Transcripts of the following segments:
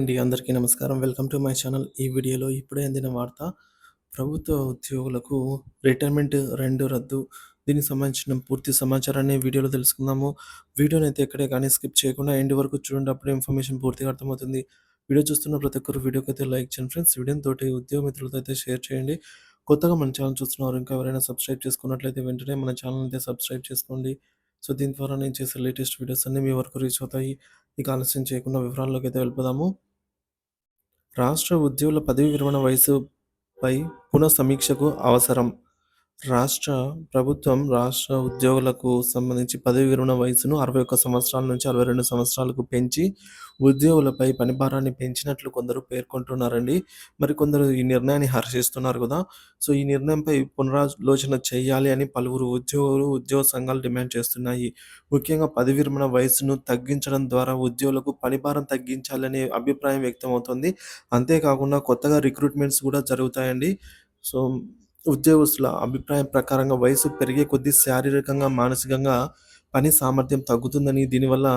అందరికీ నమస్కారం. Welcome to my channel. ఈ వీడియోలో ఇప్పుడే అందిన వార్త. ప్రభుత్వ ఉద్యోగులకు రిటైర్మెంట్ 2 రద్దు. దీనికి సంబంధించిన పూర్తి సమాచారాన్ని వీడియోలో తెలుసుకుందాము. వీడియోనైతే ఎక్కడే కానీ స్కిప్ చేయకుండా ఎండ్ వరకు చూడండి. అప్పుడే ఇన్ఫర్మేషన్ పూర్తిగా అర్థమవుతుంది. వీడియో చూస్తున్న ప్రతి ఒక్కరు వీడియోకైతే లైక్ చేయండి ఫ్రెండ్స్. వీడియోని తోటి ఉద్యోగ మిత్రులతో అయితే షేర్ చేయండి. కొత్తగా మన ఛానల్ చూస్తున్నారు ఇంకా ఎవరైనా సబ్స్క్రైబ్ చేసుకున్నట్లయితే వెంటనే మన ఛానల్ అయితే సబ్స్క్రైబ్ చేసుకోండి. సో దీని ద్వారా నేను చేసే లేటెస్ట్ వీడియోస్ అన్నీ మీ వరకు రీచ్ అవుతాయి. ఇక ఆలస్యం చేయకుండా వివరాల్లోకి అయితే వెళ్ళిపోదాము. రాష్ట్ర ఉద్యోగుల పదవీ విరమణ వయసుపై పునఃసమీక్షకు అవసరం. రాష్ట్ర ప్రభుత్వం రాష్ట్ర ఉద్యోగులకు సంబంధించి పదవీ విరమణ వయసును 61 సంవత్సరాల నుంచి 62 సంవత్సరాలకు పెంచి ఉద్యోగులపై పనిభారాన్ని పెంచినట్లు కొందరు పేర్కొంటున్నారండి. మరికొందరు ఈ నిర్ణయాన్ని హర్షిస్తున్నారు కదా! సో, ఈ నిర్ణయంపై పునరాలోచన చేయాలి అని పలువురు ఉద్యోగులు, ఉద్యోగ సంఘాలు డిమాండ్ చేస్తున్నాయి. ముఖ్యంగా పదవీ విరమణ వయసును తగ్గించడం ద్వారా ఉద్యోగులకు పనిభారం తగ్గించాలనే అభిప్రాయం వ్యక్తమవుతోంది. అంతేకాకుండా కొత్తగా రిక్రూట్మెంట్స్ కూడా జరుగుతాయండి. సో, ఉద్యోగస్తుల అభిప్రాయం ప్రకారంగా వయసు పెరిగే కొద్దీ శారీరకంగా, మానసికంగా పని సామర్థ్యం తగ్గుతుందని, దీనివల్ల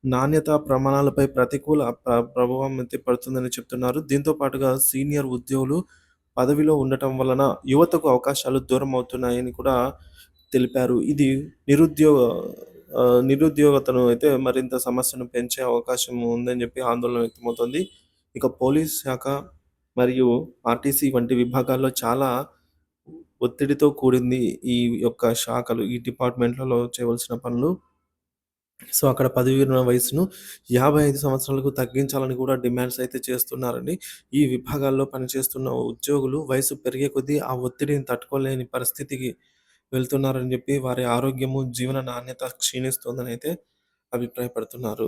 నాణ్యతా ప్రమాణాలపై ప్రతికూల ప్రభావం అయితే పడుతుందని చెప్తున్నారు. దీంతో పాటుగా సీనియర్ ఉద్యోగులు పదవిలో ఉండటం వలన యువతకు అవకాశాలు దూరం అవుతున్నాయని కూడా తెలిపారు. ఇది నిరుద్యోగతను అయితే మరింత సమస్యను పెంచే అవకాశం ఉందని చెప్పి ఆందోళన వ్యక్తమవుతోంది. ఇక పోలీస్ శాఖ మరియు ఆర్టీసీ వంటి విభాగాల్లో చాలా ఒత్తిడితో కూడింది ఈ యొక్క శాఖలు, ఈ డిపార్ట్‌మెంట్‌లలో చేయవలసిన పనులు. సో, అక్కడ పదవీ విరమణ వయసును 55 సంవత్సరాలకు తగ్గించాలని కూడా డిమాండ్స్ అయితే చేస్తున్నారండి. ఈ విభాగాల్లో పనిచేస్తున్న ఉద్యోగులు వయసు పెరిగే కొద్దీ ఆ ఒత్తిడిని తట్టుకోలేని పరిస్థితికి వెళ్తున్నారని చెప్పి వారి ఆరోగ్యము, జీవన నాణ్యత క్షీణిస్తోందని అయితే అభిప్రాయపడుతున్నారు.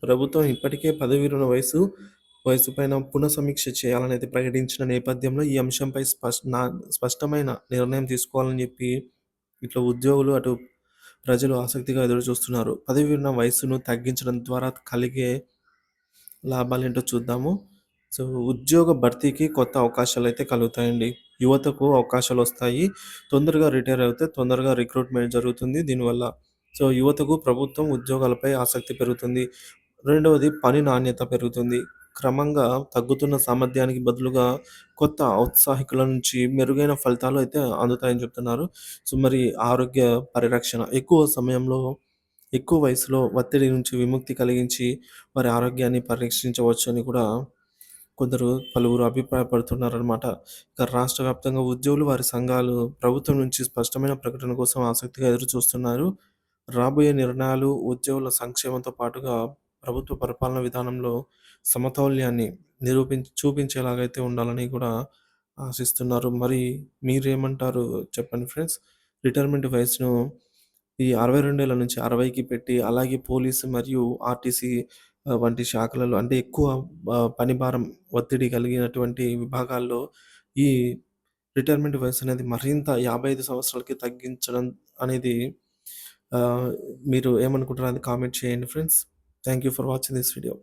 ప్రభుత్వం ఇప్పటికే పదవీ విరమణ వయసు పైన పునఃసమీక్ష చేయాలనైతే ప్రకటించిన నేపథ్యంలో ఈ అంశంపై స్పష్టమైన నిర్ణయం తీసుకోవాలని చెప్పి ఇట్లా ఉద్యోగులు, అటు ప్రజలు ఆసక్తిగా ఎదురుచూస్తున్నారు. పదవీ విరమణ వయస్సును తగ్గించడం ద్వారా కలిగే లాభాలేంటో చూద్దాము. సో, ఉద్యోగ భర్తీకి కొత్త అవకాశాలైతే కలుగుతాయండి. యువతకు అవకాశాలొస్తాయి. తొందరగా రిటైర్ అవుతే తొందరగా రిక్రూట్‌మెంట్ జరుగుతుంది దీనివల్ల. సో, యువతకు ప్రభుత్వం ఉద్యోగాలపై ఆసక్తి పెరుగుతుంది. రెండవది పని నాణ్యత పెరుగుతుంది. క్రమంగా తగ్గుతున్న సామర్థ్యానికి బదులుగా కొత్త ఔత్సాహికుల నుంచి మెరుగైన ఫలితాలు అయితే అందుతాయని చెప్తున్నారు. సో, మరి ఆరోగ్య పరిరక్షణ ఎక్కువ సమయంలో, ఎక్కువ వయసులో ఒత్తిడి నుంచి విముక్తి కలిగించి వారి ఆరోగ్యాన్ని పరీక్షించవచ్చని కూడా పలువురు అభిప్రాయపడుతున్నారనమాట. ఇక రాష్ట్ర వ్యాప్తంగా ఉద్యోగులు, వారి సంఘాలు ప్రభుత్వం నుంచి స్పష్టమైన ప్రకటన కోసం ఆసక్తిగా ఎదురుచూస్తున్నారు. రాబోయే నిర్ణయాలు ఉద్యోగుల సంక్షేమంతో పాటుగా ప్రభుత్వ పరిపాలన విధానంలో సమతౌల్యాన్ని చూపించేలాగైతే ఉండాలని కూడా ఆశిస్తున్నారు. మరి మీరేమంటారు చెప్పండి ఫ్రెండ్స్? రిటైర్మెంట్ వయసును ఈ 62 ఏళ్ల నుంచి 60కి పెట్టి, అలాగే పోలీసు మరియు ఆర్టీసీ వంటి శాఖలలో అంటే ఎక్కువ పని భారం, ఒత్తిడి కలిగినటువంటి విభాగాల్లో ఈ రిటైర్మెంట్ వయసనేది మరింత 55 సంవత్సరాలకి తగ్గించడం అనేది ఆహ్, మీరు ఏమనుకుంటున్నారో అది కామెంట్ చేయండి friends. Thank you for watching this video.